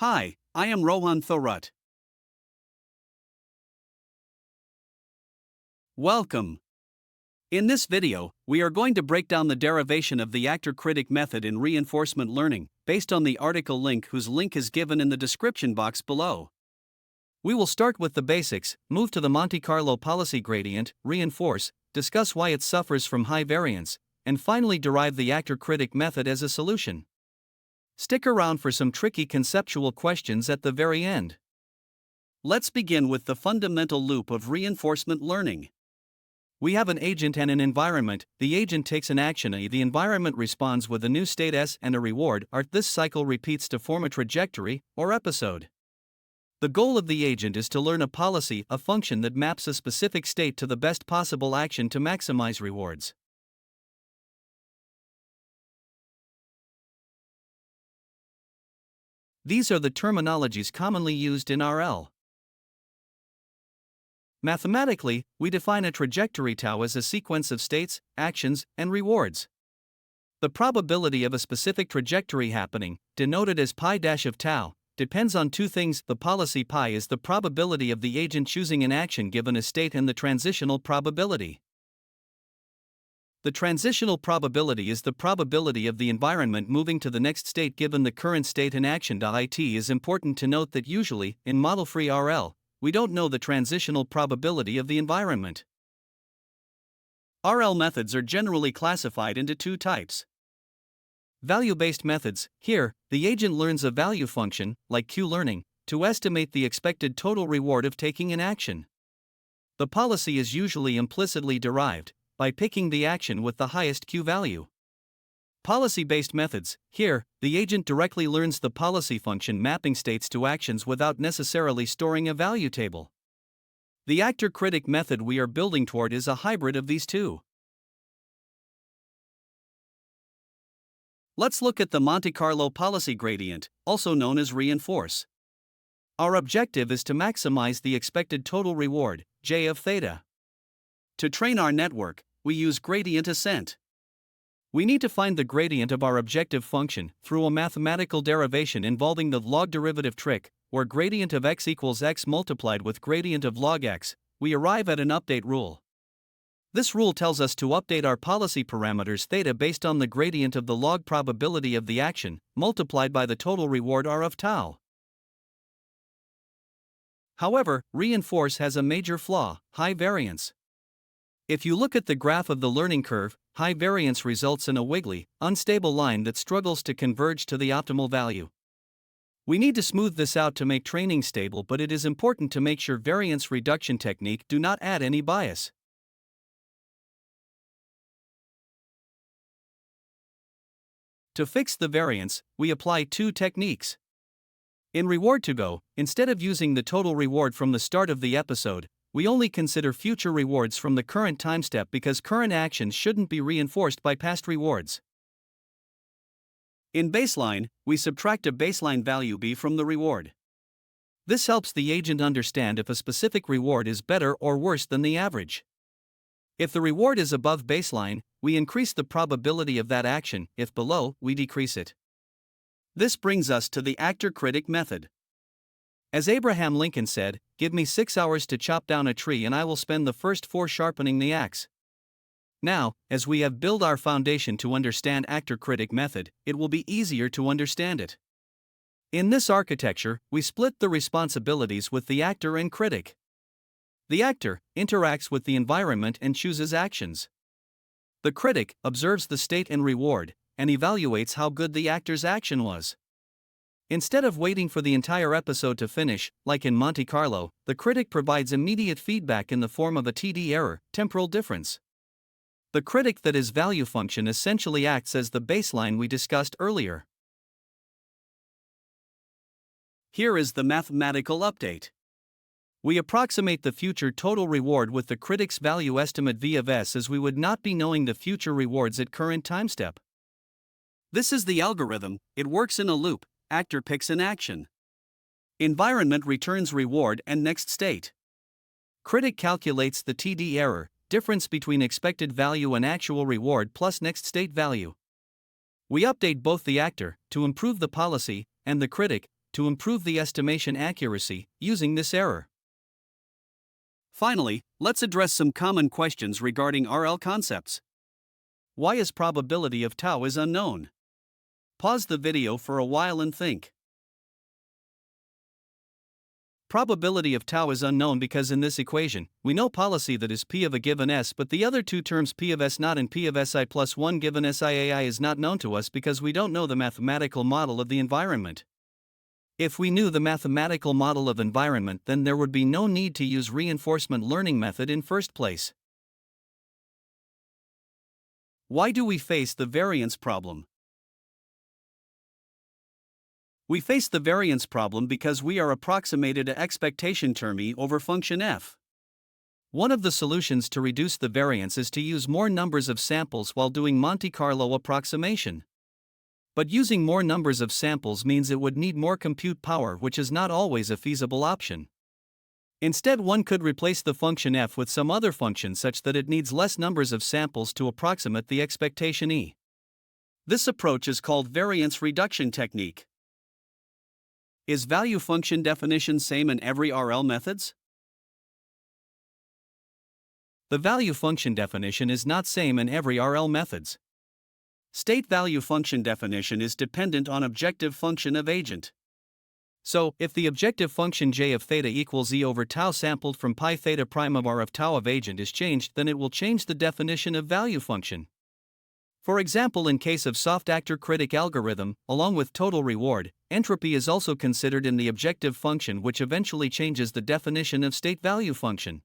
Hi, I am Rohan Thorut. Welcome. In this video, we are going to break down the derivation of the actor-critic method in reinforcement learning, based on the article link whose link is given in the description box below. We will start with the basics, move to the Monte Carlo policy gradient, reinforce, discuss why it suffers from high variance, and finally derive the actor-critic method as a solution. Stick around for some tricky conceptual questions at the very end. Let's begin with the fundamental loop of reinforcement learning. We have an agent and an environment. The agent takes an action A, the environment responds with a new state S and a reward R. This cycle repeats to form a trajectory, or episode. The goal of the agent is to learn a policy, a function that maps a specific state to the best possible action to maximize rewards. These are the terminologies commonly used in RL. Mathematically, we define a trajectory tau as a sequence of states, actions, and rewards. The probability of a specific trajectory happening, denoted as pi dash of tau, depends on two things. The policy pi is the probability of the agent choosing an action given a state, and the transitional probability. The transitional probability is the probability of the environment moving to the next state given the current state and action. It is important to note that usually, in model-free RL, we don't know the transitional probability of the environment. RL methods are generally classified into two types. Value-based methods. Here, the agent learns a value function, like Q-learning, to estimate the expected total reward of taking an action. The policy is usually implicitly derived by picking the action with the highest Q value. Policy-based methods. Here, the agent directly learns the policy function mapping states to actions without necessarily storing a value table. The actor-critic method we are building toward is a hybrid of these two. Let's look at the Monte Carlo policy gradient, also known as reinforce. Our objective is to maximize the expected total reward, J of theta. To train our network, we use gradient ascent. We need to find the gradient of our objective function through a mathematical derivation involving the log derivative trick, where gradient of x equals x multiplied with gradient of log x. We arrive at an update rule. This rule tells us to update our policy parameters theta based on the gradient of the log probability of the action, multiplied by the total reward R of tau. However, reinforce has a major flaw: high variance. If you look at the graph of the learning curve, high variance results in a wiggly, unstable line that struggles to converge to the optimal value. We need to smooth this out to make training stable, but it is important to make sure variance reduction technique do not add any bias. To fix the variance, we apply two techniques. In reward to go, instead of using the total reward from the start of the episode, we only consider future rewards from the current time step because current actions shouldn't be reinforced by past rewards. In baseline, we subtract a baseline value b from the reward. This helps the agent understand if a specific reward is better or worse than the average. If the reward is above baseline, we increase the probability of that action. If below, we decrease it. This brings us to the actor-critic method. As Abraham Lincoln said, "Give me 6 hours to chop down a tree and I will spend the first 4 sharpening the axe." Now, as we have built our foundation to understand actor-critic method, it will be easier to understand it. In this architecture, we split the responsibilities with the actor and critic. The actor interacts with the environment and chooses actions. The critic observes the state and reward, and evaluates how good the actor's action was. Instead of waiting for the entire episode to finish, like in Monte Carlo, the critic provides immediate feedback in the form of a TD error, temporal difference. The critic, that is value function, essentially acts as the baseline we discussed earlier. Here is the mathematical update. We approximate the future total reward with the critic's value estimate V of S, as we would not be knowing the future rewards at current time step. This is the algorithm. It works in a loop. Actor picks an action. Environment returns reward and next state. Critic calculates the TD error, difference between expected value and actual reward plus next state value. We update both the actor, to improve the policy, and the critic, to improve the estimation accuracy using this error. Finally, let's address some common questions regarding RL concepts. Why is probability of tau is unknown? Pause the video for a while and think. Probability of tau is unknown because in this equation, we know policy that is p of a given s, but the other two terms p of s naught and p of si plus 1 given siai is not known to us because we don't know the mathematical model of the environment. If we knew the mathematical model of environment, then there would be no need to use reinforcement learning method in first place. Why do we face the variance problem? We face the variance problem because we are approximated a expectation term E over function f. One of the solutions to reduce the variance is to use more numbers of samples while doing Monte Carlo approximation. But using more numbers of samples means it would need more compute power, which is not always a feasible option. Instead, one could replace the function f with some other function such that it needs less numbers of samples to approximate the expectation E. This approach is called variance reduction technique. Is value function definition same in every RL methods? The value function definition is not same in every RL methods. State value function definition is dependent on objective function of agent. So, if the objective function j of theta equals e over tau sampled from pi theta prime of r of tau of agent is changed, then it will change the definition of value function. For example, in case of soft actor-critic algorithm, along with total reward, entropy is also considered in the objective function, which eventually changes the definition of state value function.